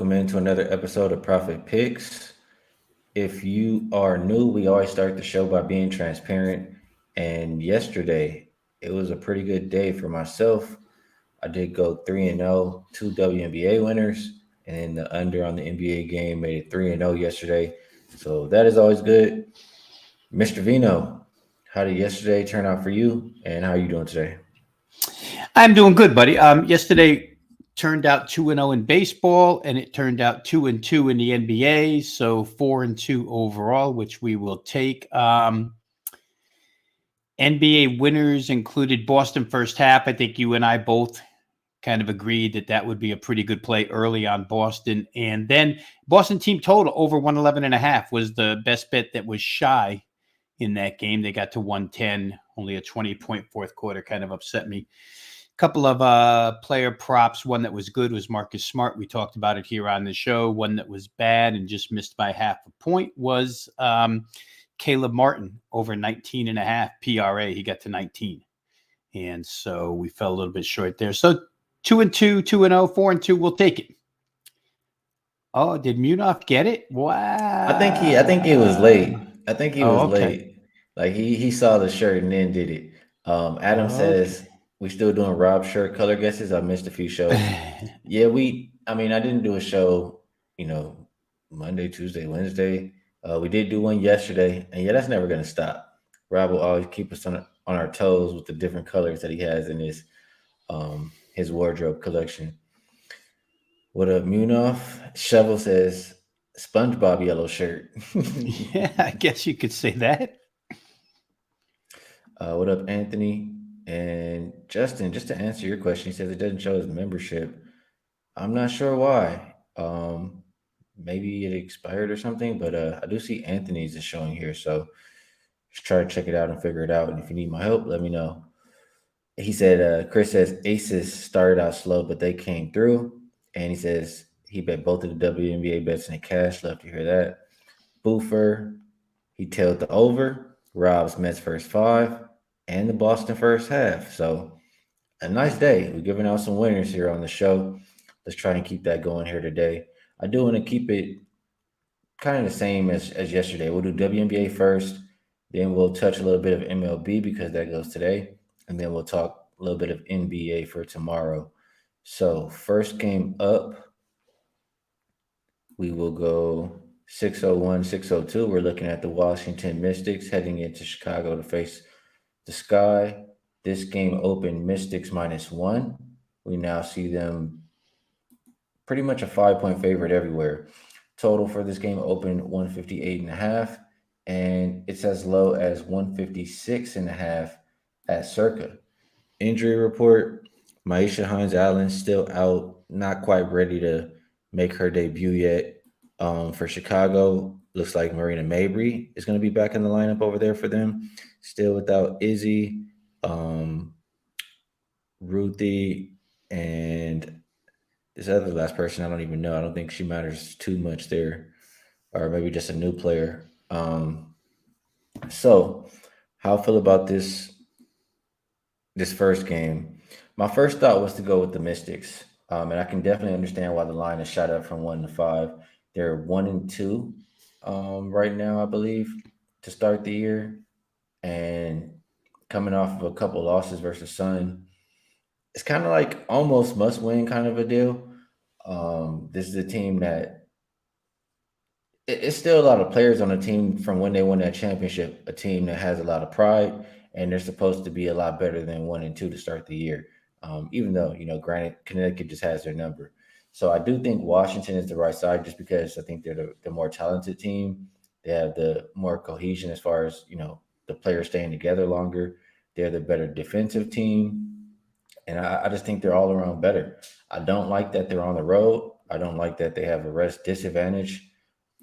welcome into another episode of Profit Picks. If you are new, we always start the show by being transparent. And yesterday, it was a pretty good day for myself. I did go 3-0, two WNBA winners, and then the under on the NBA game made it 3-0 yesterday. So that is always good. Mr. Veno, how did yesterday turn out for you, and how are you doing today? I'm doing good, buddy. Yesterday turned out 2-0 in baseball, and it turned out 2-2 in the NBA. So 4-2 overall, which we will take. NBA winners included Boston first half. I think you and I both kind of agreed that that would be a pretty good play early on Boston. And then Boston team total over 111.5 was the best bet that was shy in that game. They got to 110, only a 20-point fourth quarter kind of upset me. Couple of player props. One that was good was Marcus Smart. We talked about it here on the show. One that was bad and just missed by half a point was Caleb Martin over 19.5 PRA. He got to 19. And so we fell a little bit short there. So 2-2, 2-0, 4-2. We'll take it. Oh, did Munaf get it? I think he, I Wow. think he was late. I think he was Okay. late. Like he saw the shirt and then did it. Adam says Okay. we still doing Rob shirt color guesses. I missed a few shows. Yeah, we. I mean, I didn't do a show. You know, Monday, Tuesday, Wednesday. We did do one yesterday, and yeah, that's never gonna stop. Rob will always keep us on our toes with the different colors that he has in his wardrobe collection. What up, Munoff? Shovel says SpongeBob yellow shirt. Yeah, I guess you could say that. What up, Anthony? And Justin, just to answer your question, he says it doesn't show his membership. I'm not sure why. Maybe it expired or something, but I do see Anthony's is showing here. So just try to check it out and figure it out. And if you need my help, let me know. He said, Chris says Aces started out slow, but they came through. And he says he bet both of the WNBA bets in cash. Love to hear that. Boofer, he tailed the over. Rob's Mets first five and the Boston first half. So a nice day. We're giving out some winners here on the show. Let's try and keep that going here today. I do want to keep it kind of the same as yesterday. We'll do WNBA first, then we'll touch a little bit of MLB because that goes today, and then we'll talk a little bit of NBA for tomorrow. So, first game up, we will go 601, 602. We're looking at the Washington Mystics heading into Chicago to face the Sky. This game opened Mystics -1. We now see them pretty much a 5-point favorite everywhere. Total for this game opened 158.5, and it's as low as 156.5 at Circa. Injury report: Maisha Hines Allen still out, not quite ready to make her debut yet. For Chicago, looks like Marina Mabry is going to be back in the lineup over there for them. Still without Izzy, um, Ruthie, and this other last person I don't even know. I don't think she matters too much there, or maybe just a new player. So how I feel about this first game? My first thought was to go with the Mystics, and I can definitely understand why the line is shot up from 1-5. They're 1-2 right now, I believe, to start the year, and coming off of a couple losses versus Sun, it's kind of like almost must win kind of a deal. This is a team that it's still a lot of players on the team from when they won that championship. A team that has a lot of pride, and they're supposed to be a lot better than 1-2 to start the year. Even though granted, Connecticut just has their number. So I do think Washington is the right side, just because I think they're the more talented team. They have the more cohesion as far as the players staying together longer. They're the better defensive team, and I just think they're all around better. I don't like that they're on the road. I don't like that they have a rest disadvantage.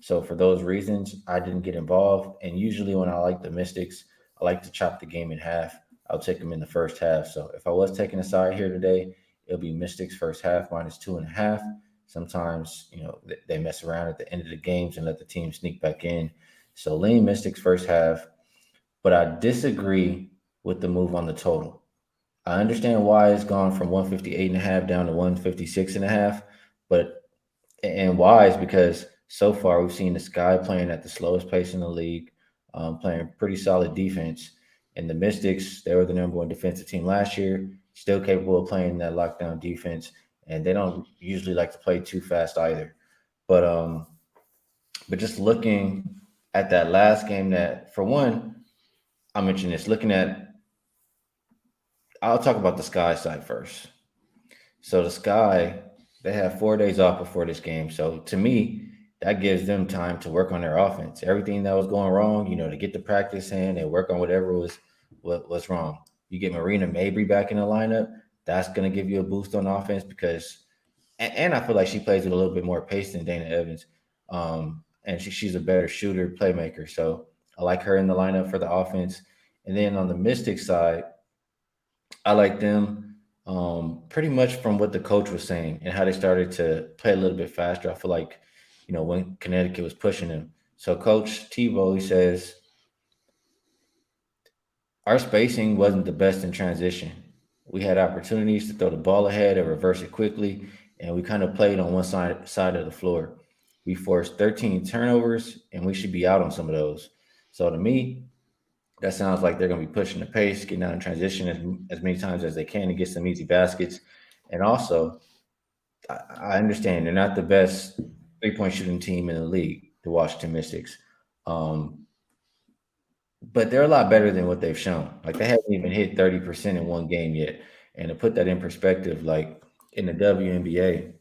So for those reasons, I didn't get involved. And usually when I like the Mystics, I like to chop the game in half. I'll take them in the first half. So if I was taking a side here today, it'll be Mystics first half -2.5. Sometimes, they mess around at the end of the games and let the team sneak back in. So lean Mystics first half. But I disagree with the move on the total. I understand why it's gone from 158.5 down to 156.5, but And why is because so far we've seen the Sky playing at the slowest pace in the league, playing pretty solid defense. And the Mystics, they were the number one defensive team last year, still capable of playing that lockdown defense. And they don't usually like to play too fast either. But just looking at that last game, that for one, I mentioned this. Looking at, I'll talk about the Sky side first. So the Sky, they have 4 days off before this game. So to me, that gives them time to work on their offense. Everything that was going wrong, to get the practice in and work on whatever was wrong. You get Marina Mabry back in the lineup, that's going to give you a boost on offense because, and I feel like she plays with a little bit more pace than Dana Evans, and she's a better shooter, playmaker. So I like her in the lineup for the offense. And then on the Mystic side, I like them pretty much from what the coach was saying and how they started to play a little bit faster. I feel like, when Connecticut was pushing them. So Coach Tebow, he says, our spacing wasn't the best in transition. We had opportunities to throw the ball ahead and reverse it quickly, and we kind of played on one side of the floor. We forced 13 turnovers, and we should be out on some of those. So to me, that sounds like they're going to be pushing the pace, getting out in transition as many times as they can to get some easy baskets. And also, I understand they're not the best 3-point shooting team in the league, the Washington Mystics. Um, but they're a lot better than what they've shown. Like they haven't even hit 30% in one game yet. And to put that in perspective, like in the WNBA,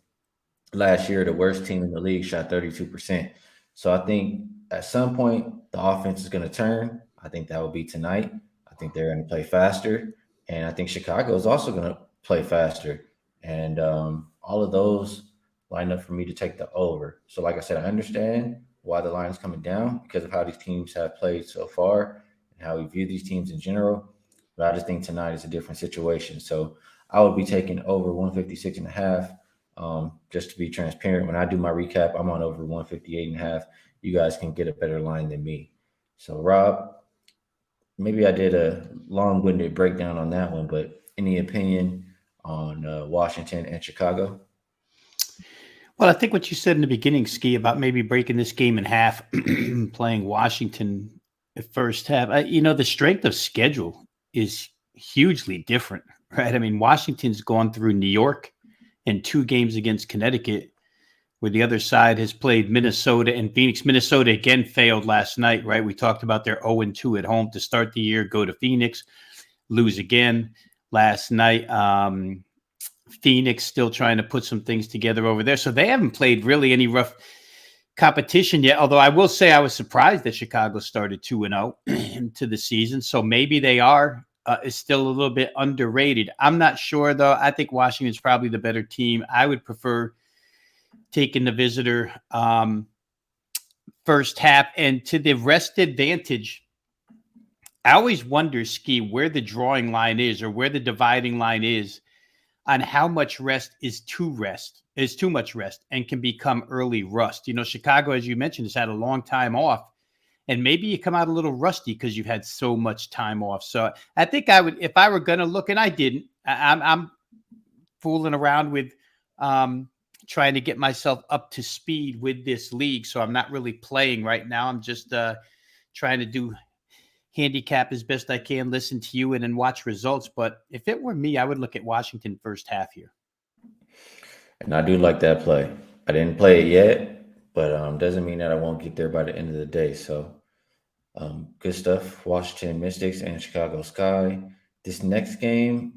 last year, the worst team in the league shot 32%. So I think at some point the offense is going to turn. I think that will be tonight. I think they're going to play faster. And I think Chicago is also going to play faster. And all of those line up for me to take the over. So, like I said, I understand why the line is coming down because of how these teams have played so far and how we view these teams in general. But I just think tonight is a different situation. So I would be taking over 156 and a half. Just to be transparent, when I do my recap, I'm on over 158 and a half. You guys can get a better line than me. So, Rob, maybe I did a long winded breakdown on that one, but any opinion on Washington and Chicago? Well, I think what you said in the beginning, Ski, about maybe breaking this game in half, playing Washington at first half. The strength of schedule is hugely different, right? I mean, Washington's gone through New York and 2 games against Connecticut, where the other side has played Minnesota and Phoenix. Minnesota again failed last night, right? We talked about their 0-2 at home to start the year, go to Phoenix, lose again last night. Phoenix still trying to put some things together over there. So they haven't played really any rough competition yet. Although I will say I was surprised that Chicago started 2-0 into the season. So maybe they are is still a little bit underrated. I'm not sure though. I think Washington's probably the better team. I would prefer taking the visitor first half. And to the rest advantage, I always wonder, Ski, where the drawing line is or where the dividing line is on how much rest is too much rest and can become early rust. Chicago, as you mentioned, has had a long time off, and maybe you come out a little rusty because you've had so much time off. So I think I would, if I were going to look, and I didn't, I'm fooling around with trying to get myself up to speed with this league. So I'm not really playing right now. I'm just trying to do handicap as best I can, listen to you, and then watch results. But if it were me, I would look at Washington first half here. And I do like that play. I didn't play it yet, but doesn't mean that I won't get there by the end of the day. So good stuff. Washington Mystics and Chicago Sky. This next game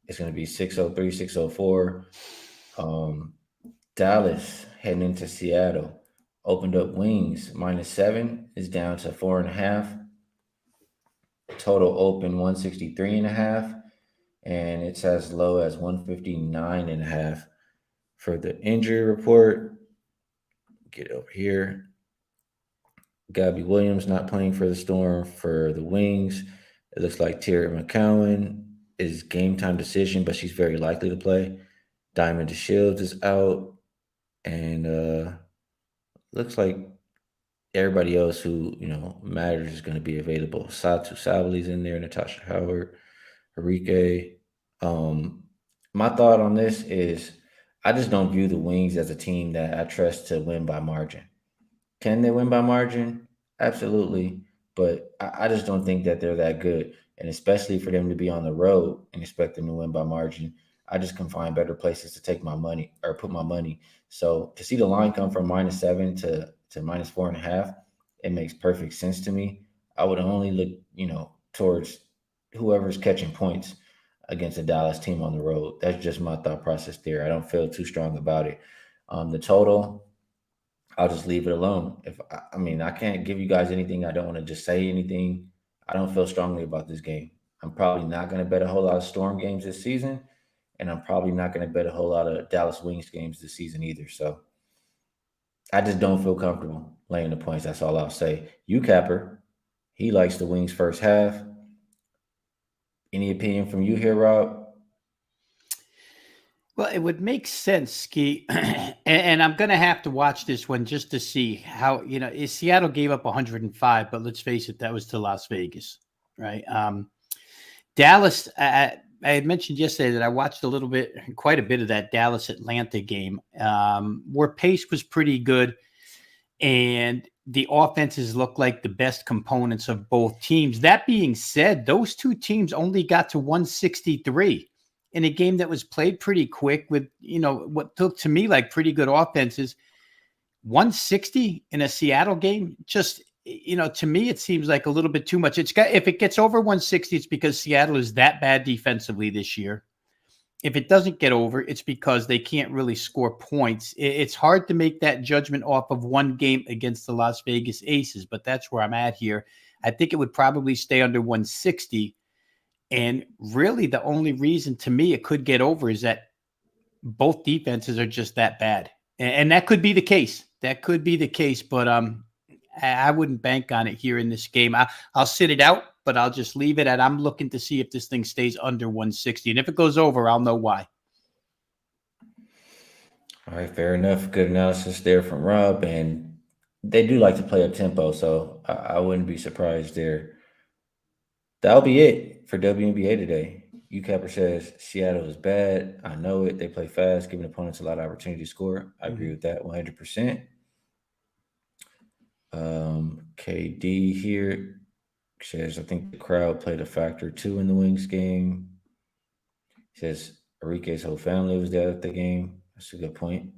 is going to be 6:03, 6:04. Dallas heading into Seattle. Opened up wings -7 is down to 4.5. Total open 163 and a half, and it's as low as 159 and a half. For the injury report, get over here. Gabby Williams not playing for the Storm. For the Wings, it looks like Terry McCowan is game time decision, but she's very likely to play. Diamond DeShields is out, and looks like everybody else who matters is going to be available. Satu Sabali's in there, Natasha Howard, Enrique. My thought on this is I just don't view the Wings as a team that I trust to win by margin. Can they win by margin? Absolutely. But I just don't think that they're that good. And especially for them to be on the road and expect them to win by margin, I just can find better places to take my money or put my money. So to see the line come from -7 to -4.5, it makes perfect sense to me. I would only look, towards whoever's catching points against a Dallas team on the road. That's just my thought process there. I don't feel too strong about it. The total, I'll just leave it alone. If I mean, I can't give you guys anything. I don't want to just say anything. I don't feel strongly about this game. I'm probably not going to bet a whole lot of Storm games this season, and I'm probably not going to bet a whole lot of Dallas Wings games this season either. So I just don't feel comfortable laying the points. That's all I'll say. You Capper, he likes the Wings first half. Any opinion from you here, Rob? Well, it would make sense, Ski, and I'm going to have to watch this one just to see how Seattle gave up 105, but let's face it, that was to Las Vegas, right? Dallas. I had mentioned yesterday that I watched quite a bit of that Dallas Atlanta game, where pace was pretty good, and the offenses look like the best components of both teams. That being said, those two teams only got to 163 in a game that was played pretty quick with, what looked to me like pretty good offenses. 160 in a Seattle game, just, to me, it seems like a little bit too much. If it gets over 160, it's because Seattle is that bad defensively this year. If it doesn't get over, it's because they can't really score points. It's hard to make that judgment off of one game against the Las Vegas Aces, but that's where I'm at here. I think it would probably stay under 160. And really, the only reason to me it could get over is that both defenses are just that bad. And that could be the case. That could be the case, but I wouldn't bank on it here in this game. I'll sit it out, but I'll just leave it at I'm looking to see if this thing stays under 160. And if it goes over, I'll know why. All right, fair enough. Good analysis there from Rob. And they do like to play up tempo, so I wouldn't be surprised there. That'll be it for WNBA today. UCapper says Seattle is bad. I know it. They play fast, giving opponents a lot of opportunity to score. I agree with that 100%. KD here says, I think the crowd played a factor too in the Wings game. He says Enrique's whole family was there at the game. That's a good point.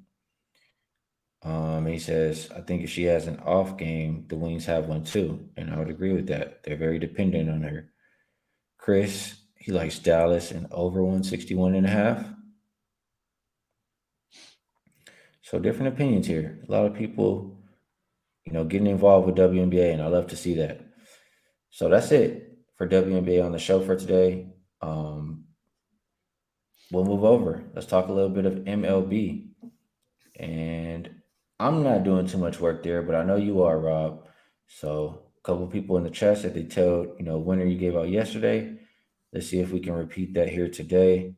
He says, I think if she has an off game, the Wings have one too. And I would agree with that. They're very dependent on her. Chris, he likes Dallas and over 161.5. So different opinions here. A lot of people, getting involved with WNBA, and I love to see that. So that's it for WNBA on the show for today. We'll move over. Let's talk a little bit of MLB. And I'm not doing too much work there, but I know you are, Rob. So a couple people in the chat said they told, winner you gave out yesterday. Let's see if we can repeat that here today.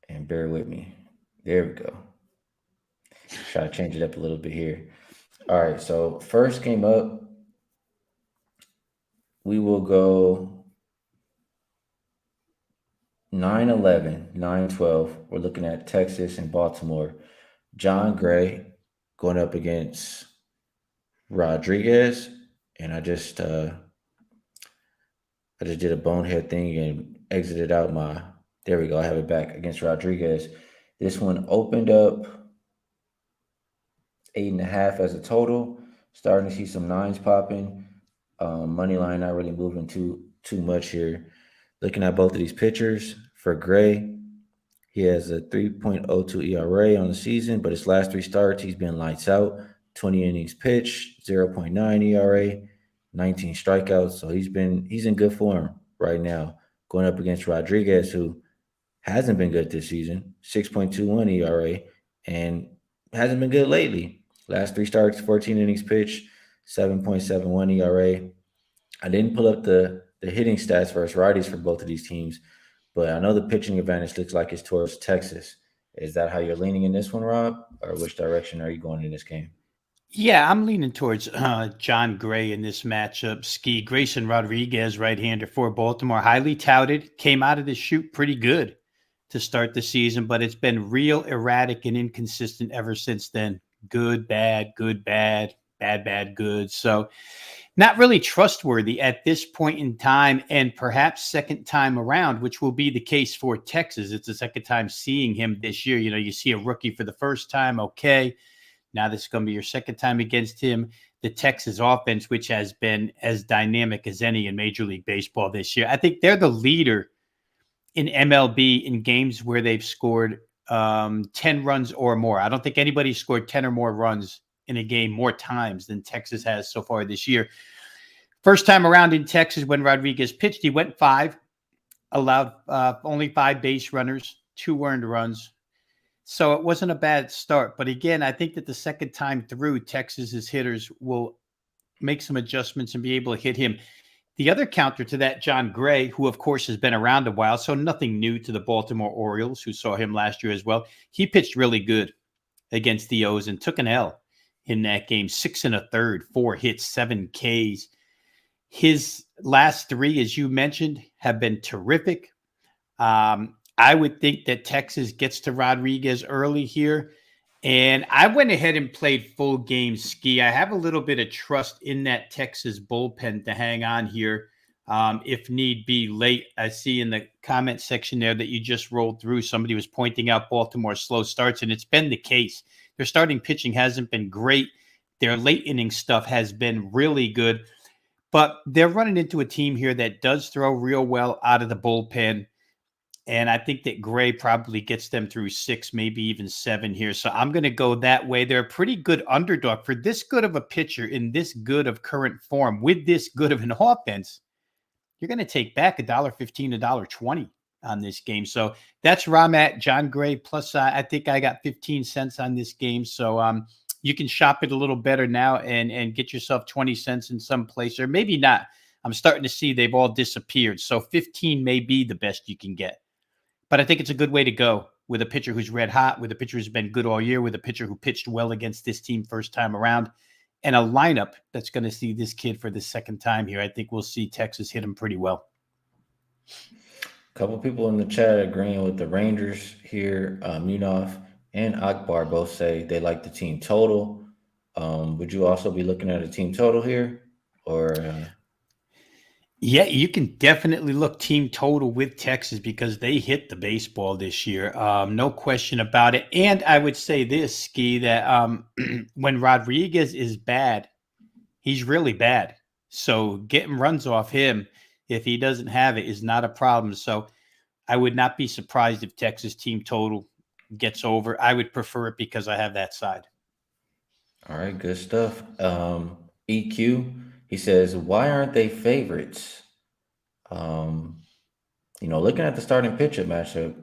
And bear with me. There we go. Try to change it up a little bit here. All right, so first game up, we will go 9-11, 9-12. We're looking at Texas and Baltimore. John Gray going up against Rodriguez, and I just did a bonehead thing and exited out my. There we go. I have it back against Rodriguez. This one opened up 8.5 as a total. Starting to see some nines popping. Money line not really moving too much here. Looking at both of these pitchers for Gray, he has a 3.02 ERA on the season, but his last three starts, he's been lights out. 20 innings pitched, 0.9 ERA, 19 strikeouts. So he's in good form right now. Going up against Rodriguez, who hasn't been good this season, 6.21 ERA, and hasn't been good lately. Last three starts, 14 innings pitched, 7.71 ERA. I didn't pull up the hitting stats versus righties for both of these teams, but I know the pitching advantage looks like it's towards Texas. Is that how you're leaning in this one, Rob? Or which direction are you going in this game? Yeah, I'm leaning towards John Gray in this matchup. Skee, Grayson Rodriguez, right-hander for Baltimore, highly touted, came out of the chute pretty good. to start the season, but it's been real erratic and inconsistent ever since then. Good, bad, bad, good. So not really trustworthy at this point in time, and perhaps second time around, which will be the case for Texas. It's the second time seeing him this year. You see a rookie for the first time, okay. Now this is going to be your second time against him. The Texas offense, which has been as dynamic as any in Major League Baseball this year. I think they're the leader in MLB in games where they've scored 10 runs or more. I don't think anybody scored 10 or more runs in a game more times than Texas has so far this year. First time around in Texas when Rodriguez pitched, he went 5, allowed only 5 base runners, 2 earned runs. So it wasn't a bad start. But again, I think that the second time through, Texas's hitters will make some adjustments and be able to hit him. The other counter to that, John Gray, who of course has been around a while, so nothing new to the Baltimore Orioles, who saw him last year as well. He pitched really good against the O's and took an L in that game. 6 1/3, 4 hits, 7 Ks. His last 3, as you mentioned, have been terrific. I would think that Texas gets to Rodriguez early here. And I went ahead and played full game Skee. I have a little bit of trust in that Texas bullpen to hang on here if need be late. I see in the comment section there that you just rolled through, somebody was pointing out Baltimore's slow starts, and it's been the case. Their starting pitching hasn't been great. Their late inning stuff has been really good. But they're running into a team here that does throw real well out of the bullpen. And I think that Gray probably gets them through 6, maybe even 7 here. So I'm going to go that way. They're a pretty good underdog for this good of a pitcher in this good of current form with this good of an offense. You're going to take back $1.15, $1.20 on this game. So that's where I'm at. John Gray plus I think I got 15 cents on this game. So you can shop it a little better now and get yourself 20 cents in some place, or maybe not. I'm starting to see they've all disappeared. So 15 may be the best you can get. But I think it's a good way to go with a pitcher who's red hot, with a pitcher who's been good all year, with a pitcher who pitched well against this team first time around, and a lineup that's going to see this kid for the second time here. I think we'll see Texas hit him pretty well. A couple people in the chat agreeing with the Rangers here. Munaf and Akbar both say they like the team total. Would you also be looking at a team total here? Or Yeah, you can definitely look team total with Texas because they hit the baseball this year. No question about it. And I would say this, Skee, that when Rodriguez is bad, he's really bad. So getting runs off him, if he doesn't have it, is not a problem. So I would not be surprised if Texas team total gets over. I would prefer it because I have that side. all right, good stuff. EQ, he says, why aren't they favorites? Um, looking at the starting pitcher matchup,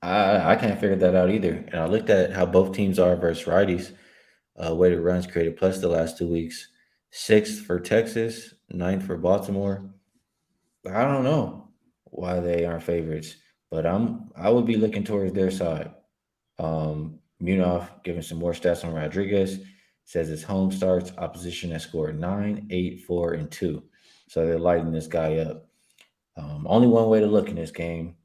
I can't figure that out either. And I looked at how both teams are versus righties. Weighted runs created plus the last 2 weeks. 6th for Texas, 9th for Baltimore. I don't know why they aren't favorites, but I would be looking towards their side. Munaf giving some more stats on Rodriguez says his home starts opposition has scored 9, 8, 4, and 2. So they're lighting this guy up. Only one way to look in this game,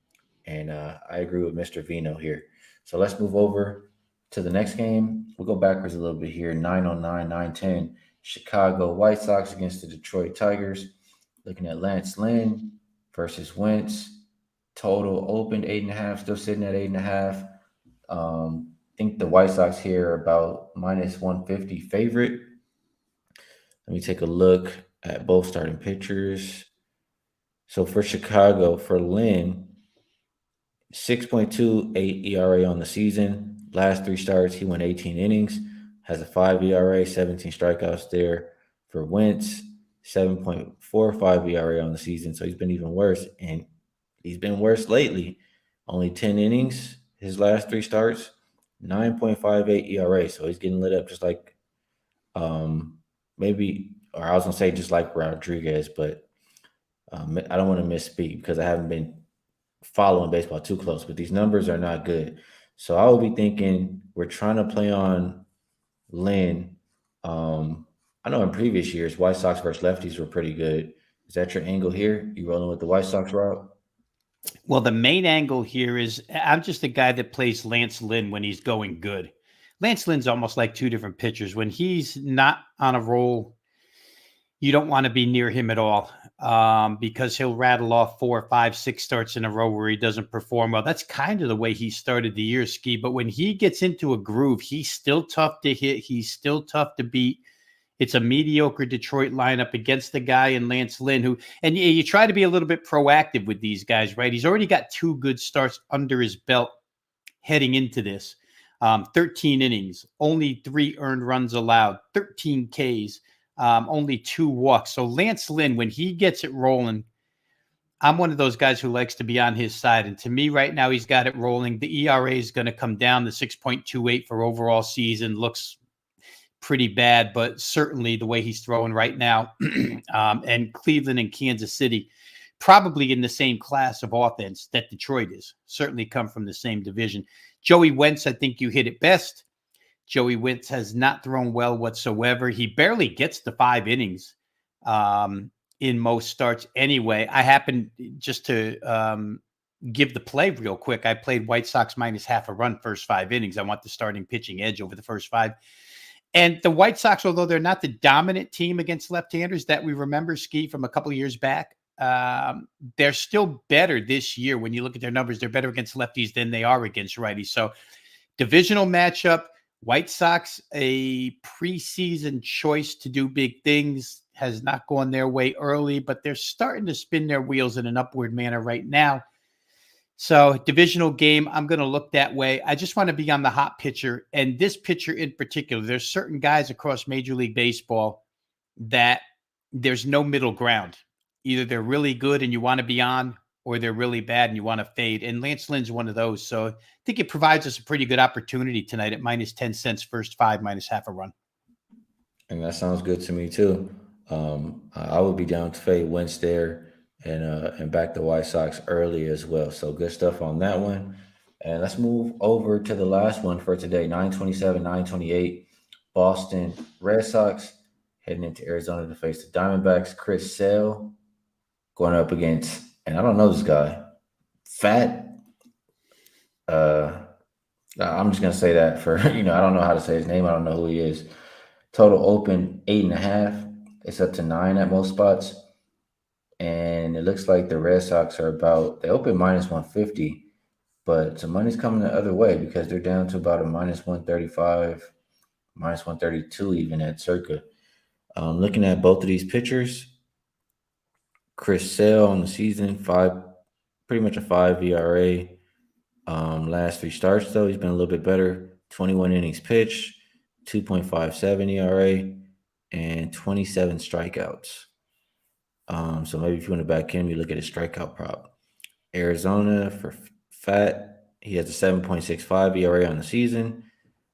and I agree with Mr. Veno here. So let's move over to the next game. We'll go backwards a little bit here. 9:09, 9:10. Chicago White Sox against the Detroit Tigers. Looking at Lance Lynn versus Wentz. Total opened 8.5, still sitting at 8.5. I think the White Sox here are about minus 150 favorite. Let me take a look at both starting pitchers. So for Chicago, for Lynn, 6.28 ERA on the season. Last 3 starts, he went 18 innings, has a 5 ERA, 17 strikeouts there. For Wentz, 7.45 ERA on the season. So he's been even worse, and he's been worse lately. Only 10 innings, his last 3 starts, 9.58 ERA. So he's getting lit up just like maybe, or I was going to say just like Rodriguez, but I don't want to misspeak because I haven't been following baseball too close, but these numbers are not good. So I would be thinking we're trying to play on Lynn. I know in previous years, White Sox versus lefties were pretty good. Is that your angle here? You rolling with the White Sox route? Well, the main angle here is I'm just a guy that plays Lance Lynn when he's going good. Lance Lynn's almost like two different pitchers. When he's not on a roll, you don't want to be near him at all, because he'll rattle off 4, 5, 6 starts in a row where he doesn't perform well. That's kind of the way he started the year, Ski. But when he gets into a groove, he's still tough to hit. He's still tough to beat. It's a mediocre Detroit lineup against the guy in Lance Lynn, who, and you try to be a little bit proactive with these guys, right? He's already got 2 good starts under his belt heading into this. 13 innings, only 3 earned runs allowed, 13 Ks, only 2 walks. So Lance Lynn, when he gets it rolling, I'm one of those guys who likes to be on his side. And to me, right now, he's got it rolling. The ERA is going to come down to 6.28 for overall season. Looks pretty bad, but certainly the way he's throwing right now, and Cleveland and Kansas City, probably in the same class of offense that Detroit is, certainly come from the same division. Joey Wentz, I think you hit it best. Joey Wentz has not thrown well whatsoever. He barely gets to 5 innings in most starts anyway. I happen just to give the play real quick. I played White Sox minus half a run first 5 innings. I want the starting pitching edge over the first 5. And the White Sox, although they're not the dominant team against left-handers that we remember, Ski, from a couple of years back, they're still better this year. When you look at their numbers, they're better against lefties than they are against righties. So divisional matchup, White Sox, a preseason choice to do big things, has not gone their way early, but they're starting to spin their wheels in an upward manner right now. So divisional game, I'm going to look that way. I just want to be on the hot pitcher. And this pitcher in particular, there's certain guys across Major League Baseball that there's no middle ground. Either they're really good and you want to be on, or they're really bad and you want to fade. And Lance Lynn's one of those. So I think it provides us a pretty good opportunity tonight at minus 10 cents, first 5, minus half a run. And that sounds good to me too. I would be down to fade Wentz there and back the White Sox early as well. So good stuff on that one. And let's move over to the last one for today. 927, 928. Boston Red Sox heading into Arizona to face the Diamondbacks. Chris Sale going up against, and I don't know this guy, Fat. I'm just gonna say that for I don't know how to say his name. I don't know who he is. Total open 8.5. It's up to 9 at most spots. And it looks like the Red Sox are they open minus 150, but some money's coming the other way because they're down to about a minus 135, minus 132 even at circa. Looking at both of these pitchers, Chris Sale on the season, pretty much a 5 ERA. Last 3 starts, though, he's been a little bit better. 21 innings pitched, 2.57 ERA, and 27 strikeouts. So maybe if you want to back him, you look at his strikeout prop. Arizona for Fat, he has a 7.65 ERA on the season.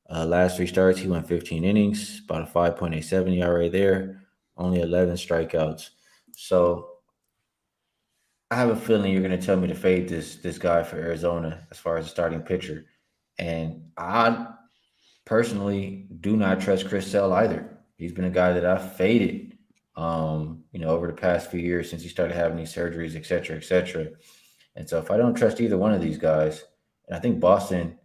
Last 3 starts, he went 15 innings, about a 5.87 ERA there, only 11 strikeouts. So I have a feeling you're going to tell me to fade this guy for Arizona as far as a starting pitcher. And I personally do not trust Chris Sale either. He's been a guy that I've faded over the past few years since he started having these surgeries, et cetera, et cetera. And so if I don't trust either one of these guys, and I think Boston,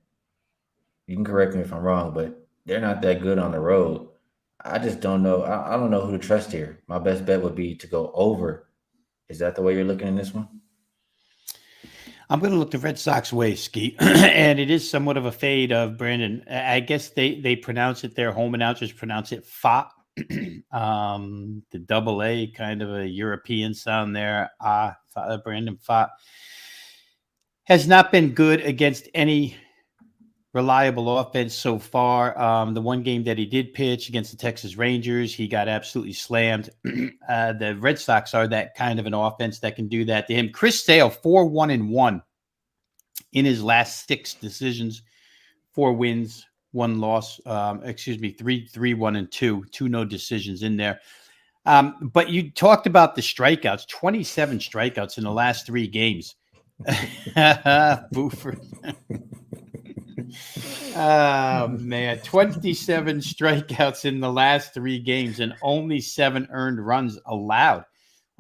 you can correct me if I'm wrong, but they're not that good on the road. I just don't know. I don't know who to trust here. My best bet would be to go over. Is that the way you're looking in this one? I'm going to look the Red Sox way, Ski, and it is somewhat of a fade of Brandon. I guess they pronounce it, their home announcers pronounce it Fa. The double A, kind of a European sound there. Brandon Fa has not been good against any reliable offense so far. The one game that he did pitch against the Texas Rangers, he got absolutely slammed. The Red Sox are that kind of an offense that can do that to him. Chris Sale, 4-1-1 in his last 6 decisions, 4 wins, 1 loss. 3-1-2, 2 no decisions in there. But you talked about the strikeouts, 27 strikeouts in the last 3 games. Boofer. Oh, man. 27 strikeouts in the last 3 games and only 7 earned runs allowed.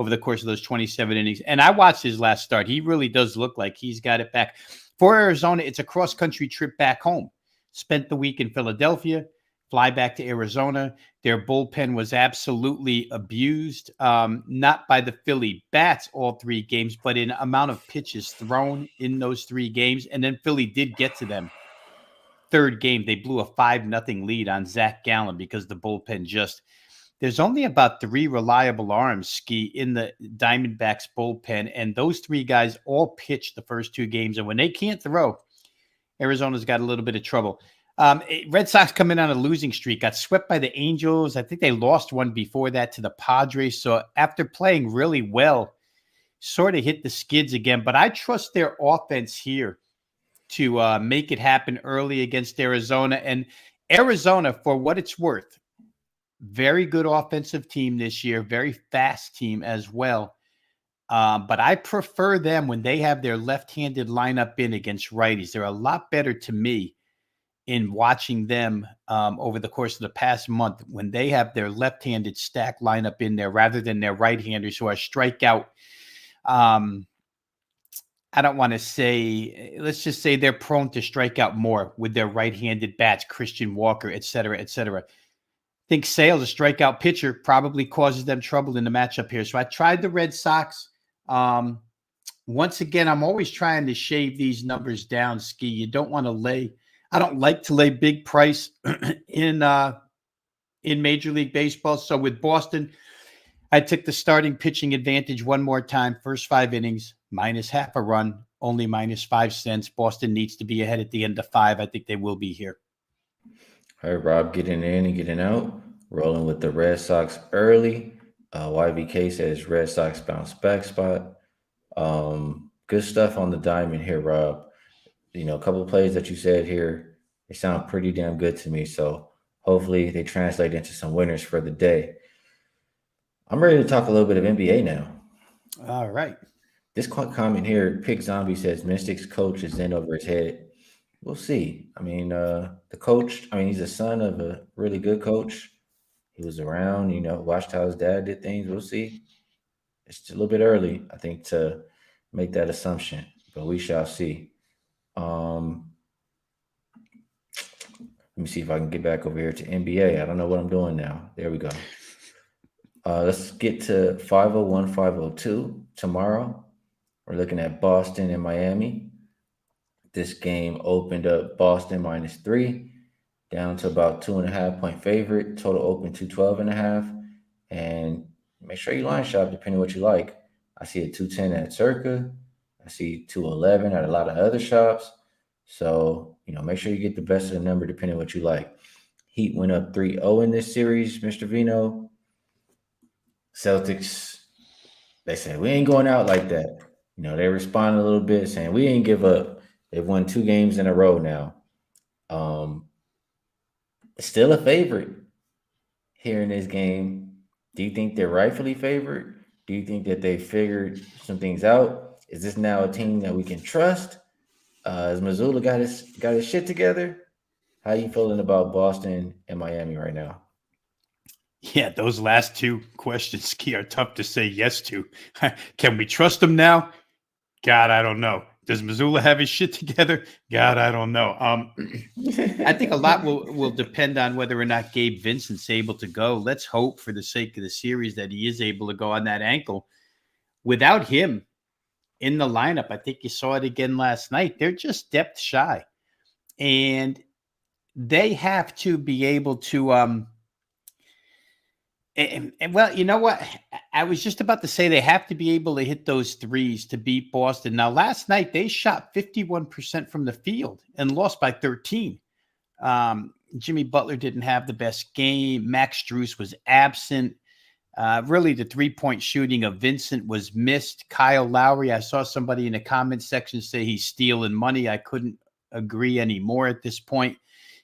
over the course of those 27 innings. And I watched his last start. He really does look like he's got it back. For Arizona, it's a cross-country trip back home. Spent the week in Philadelphia, fly back to Arizona. Their bullpen was absolutely abused, not by the Philly bats all 3 games, but in amount of pitches thrown in those 3 games. And then Philly did get to them. Third game, they blew a 5-0 lead on Zach Gallen because the bullpen just – there's only about 3 reliable arms, Skee, in the Diamondbacks bullpen, and those 3 guys all pitched the first 2 games. And when they can't throw, Arizona's got a little bit of trouble. Red Sox come in on a losing streak, got swept by the Angels. I think they lost one before that to the Padres. So after playing really well, sort of hit the skids again. But I trust their offense here to make it happen early against Arizona. And Arizona, for what it's worth, very good offensive team this year, very fast team as well. But I prefer them when they have their left-handed lineup in against righties. They're a lot better to me in watching them over the course of the past month when they have their left-handed stack lineup in there rather than their right-handers who are strikeout. I don't want to say, let's just say they're prone to strike out more with their right-handed bats, Christian Walker, et cetera, et cetera. I think Sale's a strikeout pitcher, probably causes them trouble in the matchup here. So I tried the Red Sox. Once again, I'm always trying to shave these numbers down, Skee. You don't want to lay. I don't like to lay big price in Major League Baseball. So with Boston, I took the starting pitching advantage one more time. First 5 innings, minus half a run, only minus 5 cents. Boston needs to be ahead at the end of 5. I think they will be here. All right, Rob, getting in and getting out. Rolling with the Red Sox early. YVK says Red Sox bounce back spot. Good stuff on the diamond here, Rob. You know, a couple of plays that you said here, they sound pretty damn good to me. So hopefully they translate into some winners for the day. I'm ready to talk a little bit of NBA now. All right. This comment here, Pick Zombie says Mystics coach is in over his head. We'll see. I mean, the coach, he's a son of a really good coach. He was around, watched how his dad did things. We'll see. It's a little bit early, I think, to make that assumption, but we shall see. Let me see if I can get back over here to NBA. I don't know what I'm doing now. There we go. Let's get to 501, 502 tomorrow. We're looking at Boston and Miami. This game opened up Boston -3, down to about 2.5-point favorite. Total open 212.5. And make sure you line shop depending on what you like. I see a 210 at Circa. I see 211 at a lot of other shops. So, make sure you get the best of the number depending on what you like. Heat went up 3-0 in this series, Mr. Veno. Celtics, they said, we ain't going out like that. They responded a little bit saying, we ain't give up. They've won 2 games in a row now. Still a favorite here in this game. Do you think they're rightfully favored? Do you think that they figured some things out? Is this now a team that we can trust? Has Missoula got his shit together? How are you feeling about Boston and Miami right now? Yeah, those last 2 questions, Skee, are tough to say yes to. Can we trust them now? God, I don't know. Does Missoula have his shit together? God, I don't know. I think a lot will depend on whether or not Gabe Vincent's able to go. Let's hope for the sake of the series that he is able to go on that ankle. Without him in the lineup, I think you saw it again last night. They're just depth shy. And they have to be able to well, you know what? I was just about to say they have to be able to hit those threes to beat Boston. Now, last night they shot 51% from the field and lost by 13. Jimmy Butler didn't have the best game. Max Strus was absent. Really, the 3-point shooting of Vincent was missed. Kyle Lowry, I saw somebody in the comment section say he's stealing money. I couldn't agree anymore at this point.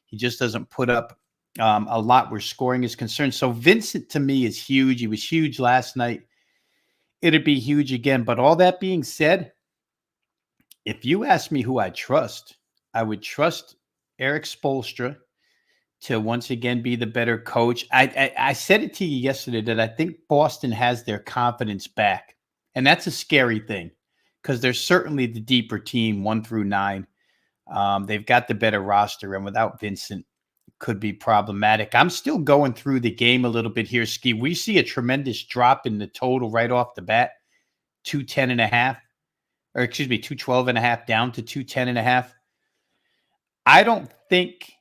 He just doesn't put up a lot where scoring is concerned. So Vincent to me is huge. He was huge last night. It'd be huge again. But all that being said, if you ask me who I trust, I would trust Eric Spoelstra to once again be the better coach. I said it to you yesterday that I think Boston has their confidence back, and that's a scary thing because they're certainly the deeper team, 1 through 9. They've got the better roster, and without Vincent, could be problematic. I'm still going through the game a little bit here, Ski. We see a tremendous drop in the total right off the bat, 210.5, or excuse me, 212.5 down to 210.5. I don't think,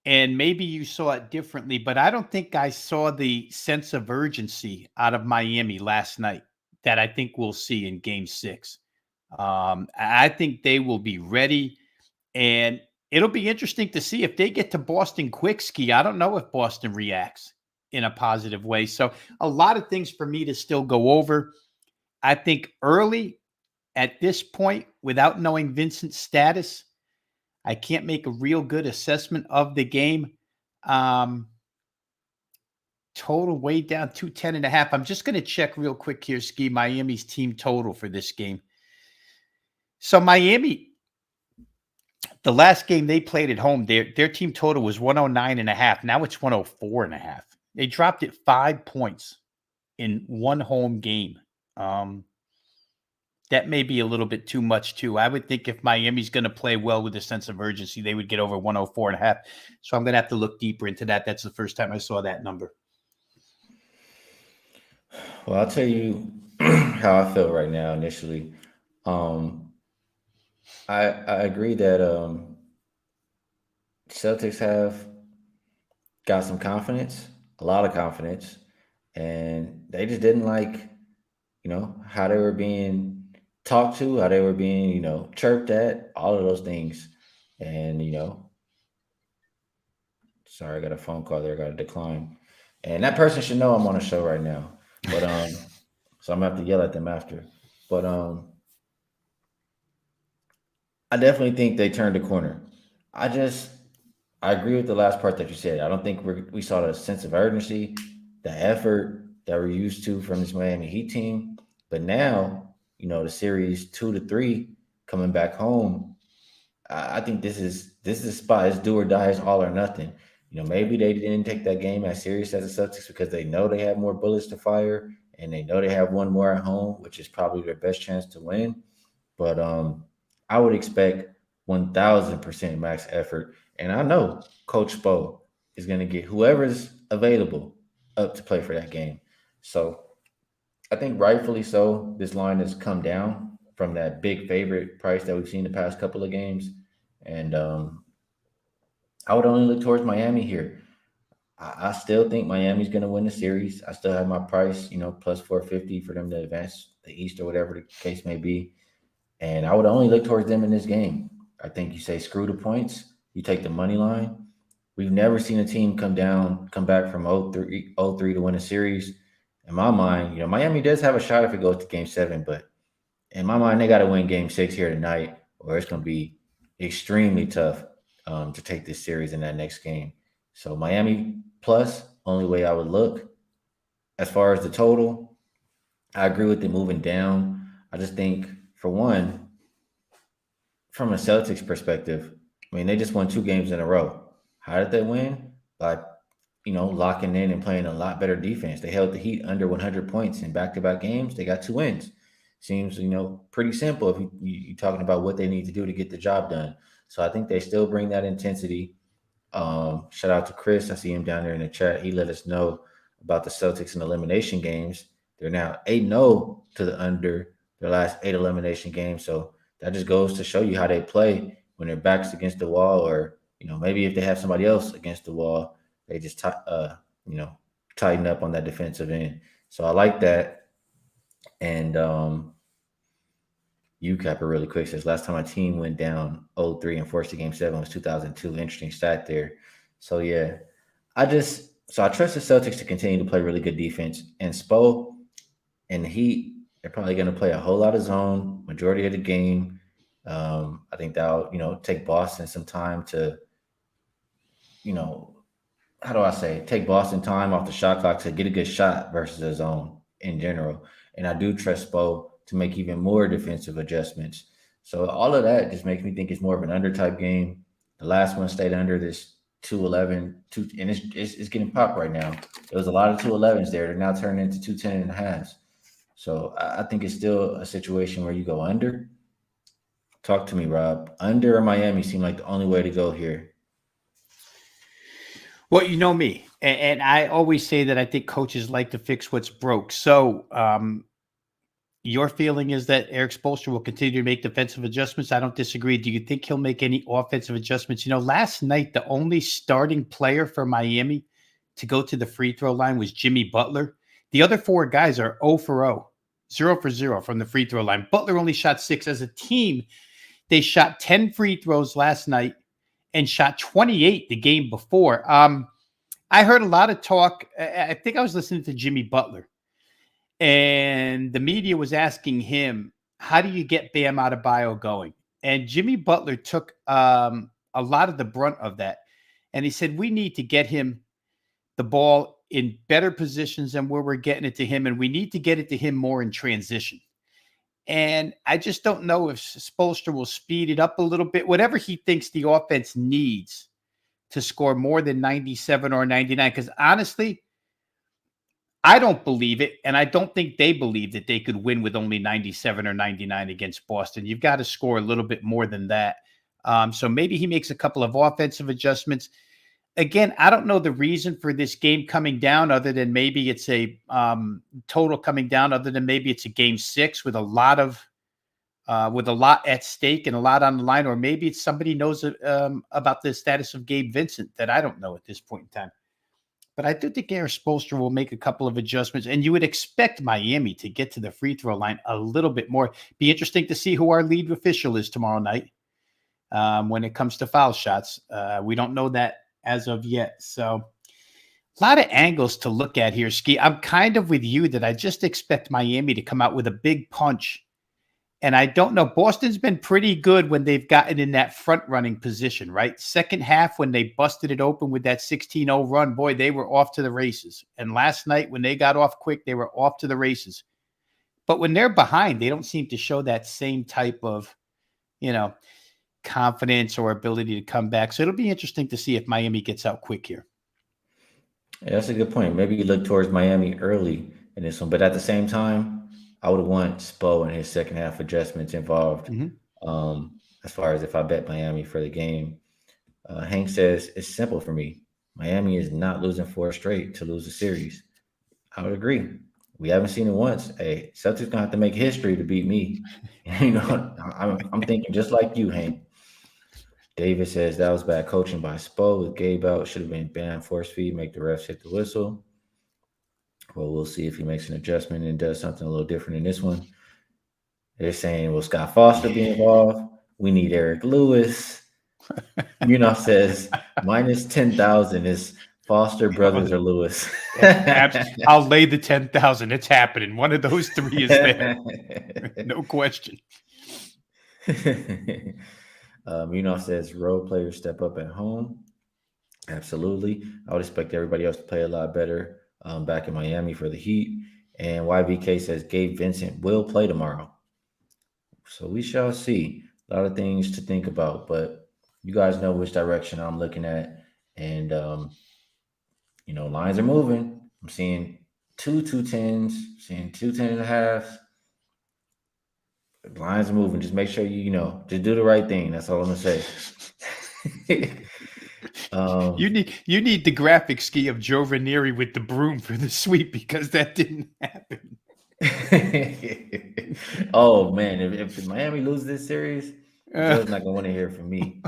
and maybe you saw it differently, but I don't think I saw the sense of urgency out of Miami last night that I think we'll see in game 6. I think they will be ready, and it'll be interesting to see if they get to Boston quick, Ski. I don't know if Boston reacts in a positive way. So a lot of things for me to still go over. I think early at this point, without knowing Vincent's status, I can't make a real good assessment of the game. Um, Total way down 210.5. I'm just going to check real quick here, Ski, Miami's team total for this game. So Miami, the last game they played at home, their team total was 109.5. Now it's 104.5. They dropped it 5 points in one home game. That may be a little bit too much too. I would think if Miami's going to play well with a sense of urgency, they would get over 104.5. So I'm going to have to look deeper into that. That's the first time I saw that number. Well, I'll tell you how I feel right now initially. Um, I agree that Celtics have got some confidence, a lot of confidence, and they just didn't like, how they were being talked to, how they were being, chirped at, all of those things. And, sorry, I got a phone call there, got to decline. And that person should know I'm on a show right now. But so I'm gonna have to yell at them after. But I definitely think they turned the corner. I just I agree with the last part that you said. I don't think we saw the sense of urgency, the effort that we're used to from this Miami Heat team. But now, the series 2 to 3 coming back home. I think this is a spot. It's do or die. It's all or nothing. Maybe they didn't take that game as serious as the Celtics because they know they have more bullets to fire and they know they have one more at home, which is probably their best chance to win. But I would expect 1,000% max effort, and I know Coach Spo is going to get whoever's available up to play for that game. So I think rightfully so, this line has come down from that big favorite price that we've seen the past couple of games, and I would only look towards Miami here. I still think Miami's going to win the series. I still have my price, plus 450 for them to advance the East or whatever the case may be. And I would only look towards them in this game. I think you say screw the points, you take the money line. We've never seen a team come back from 0-3 to win a series. In my mind, Miami does have a shot if it goes to game 7, but in my mind, they got to win game 6 here tonight, or it's going to be extremely tough to take this series in that next game. So Miami plus, only way I would look. As far as the total, I agree with it moving down. I just think, for one, from a Celtics perspective, I mean, they just won 2 games in a row. How did they win? By, locking in and playing a lot better defense. They held the Heat under 100 points in back-to-back games. They got 2 wins. Seems, pretty simple if you're talking about what they need to do to get the job done. So I think they still bring that intensity. Shout out to Chris. I see him down there in the chat. He let us know about the Celtics and elimination games. They're now 8-0 to the under their last 8 elimination games. So that just goes to show you how they play when their backs against the wall, or maybe if they have somebody else against the wall, they just tighten up on that defensive end. So I like that. And UCapper really quick says last time my team went down 0-3 and forced a game 7 was 2002. Interesting stat there. So yeah, I trust the Celtics to continue to play really good defense. And Spo and the Heat, they're probably going to play a whole lot of zone majority of the game. I think that'll take Boston some time to you know how do I say, take Boston time off the shot clock to get a good shot versus a zone in general. And I do trust Spo to make even more defensive adjustments. So all of that just makes me think it's more of an under type game. The last one stayed under this 211, and it's getting popped right now. There was a lot of 211s there. They're now turning into 210 and a halves. So I think it's still a situation where you go under. Talk to me, Rob. Under or Miami seem like the only way to go here. Well, you know me, and I always say that I think coaches like to fix what's broke. So, your feeling is that Eric Spoelstra will continue to make defensive adjustments. I don't disagree. Do you think he'll make any offensive adjustments? You know, last night the only starting player for Miami to go to the free throw line was Jimmy Butler. The other four guys are 0 for 0, 0 for 0 from the free throw line. Butler only shot 6. As a team, they shot 10 free throws last night and shot 28 the game before. I heard a lot of talk. I think I was listening to Jimmy Butler, and the media was asking him, how do you get Bam Adebayo going? And Jimmy Butler took a lot of the brunt of that. And he said, we need to get him the ball in better positions than where we're getting it to him. And we need to get it to him more in transition. And I just don't know if Spoelstra will speed it up a little bit, whatever he thinks the offense needs to score more than 97 or 99. Because honestly, I don't believe it, and I don't think they believe that they could win with only 97 or 99 against Boston. You've got to score a little bit more than that. So maybe he makes a couple of offensive adjustments. Again, I don't know the reason for this game coming down, other than maybe it's a total coming down, other than maybe it's a game 6 with a lot at stake and a lot on the line, or maybe it's somebody knows about the status of Gabe Vincent that I don't know at this point in time. But I do think Eric Spoelstra will make a couple of adjustments, and you would expect Miami to get to the free throw line a little bit more. Be interesting to see who our lead official is tomorrow night when it comes to foul shots. We don't know that as of yet. So a lot of angles to look at here, Skee. I'm kind of with you that I just expect Miami to come out with a big punch. And I don't know. Boston's been pretty good when they've gotten in that front running position, right? Second half, when they busted it open with that 16-0 run, boy, they were off to the races. And last night, when they got off quick, they were off to the races. But when they're behind, they don't seem to show that same type of, confidence or ability to come back. So it'll be interesting to see if Miami gets out quick here. Yeah, that's a good point. Maybe you look towards Miami early in this one, but at the same time, I would want Spo and his second half adjustments involved. As far as if I bet Miami for the game, Hank says it's simple for me. Miami is not losing 4 straight to lose the series. I would agree. We haven't seen it once. Hey, Celtics gonna have to make history to beat me. I'm thinking just like you, Hank. David says that was bad coaching by Spo with Gabe out. Should have been banned, force feed, make the refs hit the whistle. Well, we'll see if he makes an adjustment and does something a little different in this one. They're saying, will Scott Foster be involved? We need Eric Lewis. Says minus 10,000 is Foster, Brothers, or Lewis. I'll lay the 10,000. It's happening. One of those three is there. No question. Says role players step up at home. Absolutely. I would expect everybody else to play a lot better back in Miami for the Heat. And YVK says Gabe Vincent will play tomorrow. So we shall see. A lot of things to think about, but you guys know which direction I'm looking at. And, lines are moving. I'm seeing 2-10s, seeing 2-10.5. Lines are moving. Just make sure just do the right thing. That's all I'm gonna say. You need the graphic, Skee, of Joe Ranieri with the broom for the sweep, because that didn't happen. Oh man, if Miami loses this series, Joe's not gonna want to hear from me.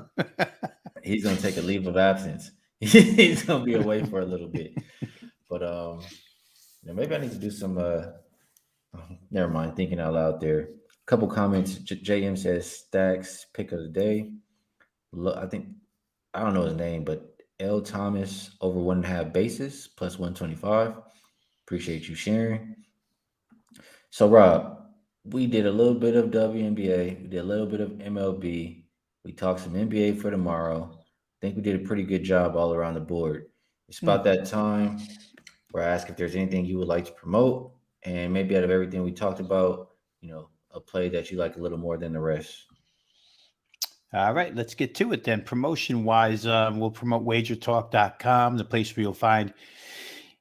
He's gonna take a leave of absence. He's gonna be away for a little bit. But maybe I need to do some. Never mind. Thinking out loud there. Couple comments. JM says Stacks pick of the day. I don't know his name, but L Thomas over 1.5 bases plus 125. Appreciate you sharing. So Rob, we did a little bit of WNBA. We did a little bit of MLB. We talked some NBA for tomorrow. I think we did a pretty good job all around the board. It's about that time where I ask if there's anything you would like to promote, and maybe out of everything we talked about, a play that you like a little more than the rest. All right, let's get to it then. Promotion wise, we'll promote wagertalk.com, the place where you'll find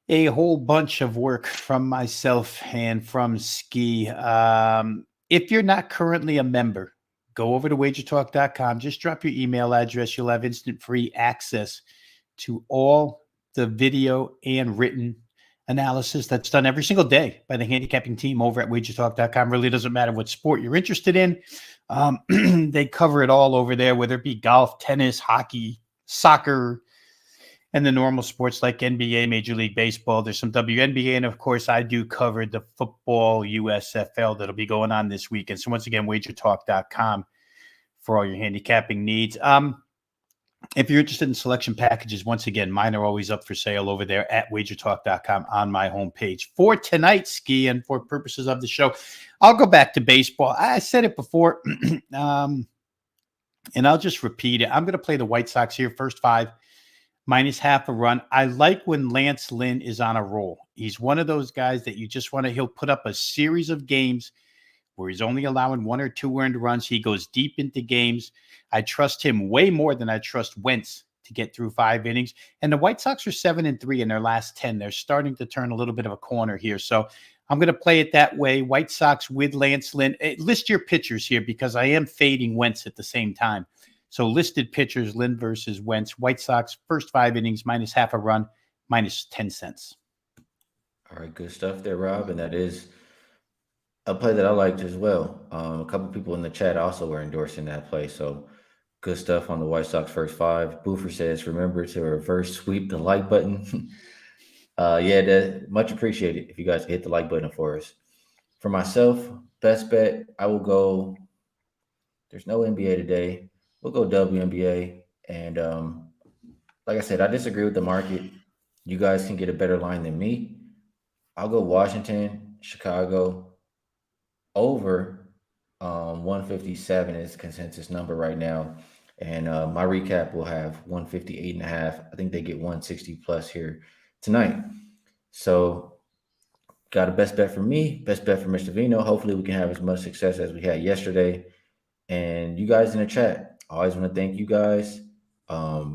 a whole bunch of work from myself and from Skee. If you're not currently a member, go over to wagertalk.com. Just drop your email address. You'll have instant free access to all the video and written analysis that's done every single day by the handicapping team over at wagertalk.com. Really doesn't matter what sport you're interested in. They cover it all over there, whether it be golf, tennis, hockey, soccer, and the normal sports like NBA, Major League Baseball. There's some WNBA, and of course, I do cover the football USFL that'll be going on this weekend. So once again, wagertalk.com for all your handicapping needs. If you're interested in selection packages, once again, mine are always up for sale over there at wagertalk.com on my homepage. For tonight, Skee, and for purposes of the show, I'll go back to baseball. I said it before, and I'll just repeat it. I'm going to play the White Sox here, first 5, minus half a run. I like when Lance Lynn is on a roll. He's one of those guys that you just want to, he'll put up a series of games where he's only allowing 1 or 2 earned runs. He goes deep into games. I trust him way more than I trust Wentz to get through 5 innings. And the White Sox are 7-3 in their last 10. They're starting to turn a little bit of a corner here. So I'm going to play it that way. White Sox with Lance Lynn. List your pitchers here because I am fading Wentz at the same time. So listed pitchers, Lynn versus Wentz. White Sox, first 5 innings, minus half a run, minus 10 cents. All right, good stuff there, Rob. And that is a play that I liked as well. A couple people in the chat also were endorsing that play. So good stuff on the White Sox first 5. Boofer says, remember to reverse sweep the like button. Much appreciated if you guys hit the like button for us. For myself, best bet, I will go. There's no NBA today. We'll go WNBA. And like I said, I disagree with the market. You guys can get a better line than me. I'll go Washington, Chicago, over 157 is consensus number right now. And my recap will have 158.5. I think they get 160 plus here tonight. So got a best bet for me, best bet for Mr. Veno. Hopefully we can have as much success as we had yesterday. And you guys in the chat, I always want to thank you guys. A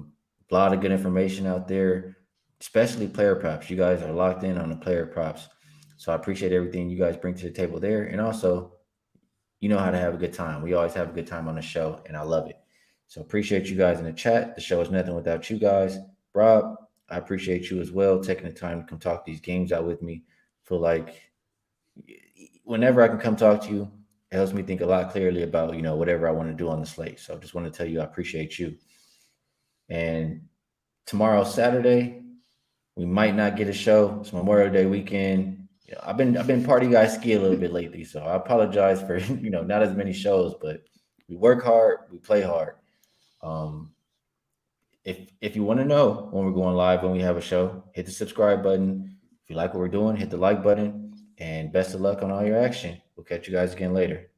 lot of good information out there, especially player props. You guys are locked in on the player props. So I appreciate everything you guys bring to the table there. And also, you know how to have a good time. We always have a good time on the show, and I love it. So appreciate you guys in the chat. The show is nothing without you guys. Rob, I appreciate you as well, taking the time to come talk these games out with me. Feel like whenever I can come talk to you, it helps me think a lot clearly about, whatever I want to do on the slate. So I just want to tell you I appreciate you. And tomorrow, Saturday, we might not get a show. It's Memorial Day weekend. I've been party guy Skee a little bit lately, so I apologize for not as many shows, but we work hard, we play hard. If you want to know when we're going live, when we have a show, hit the subscribe button. If you like what we're doing, hit the like button, and best of luck on all your action. We'll catch you guys again later.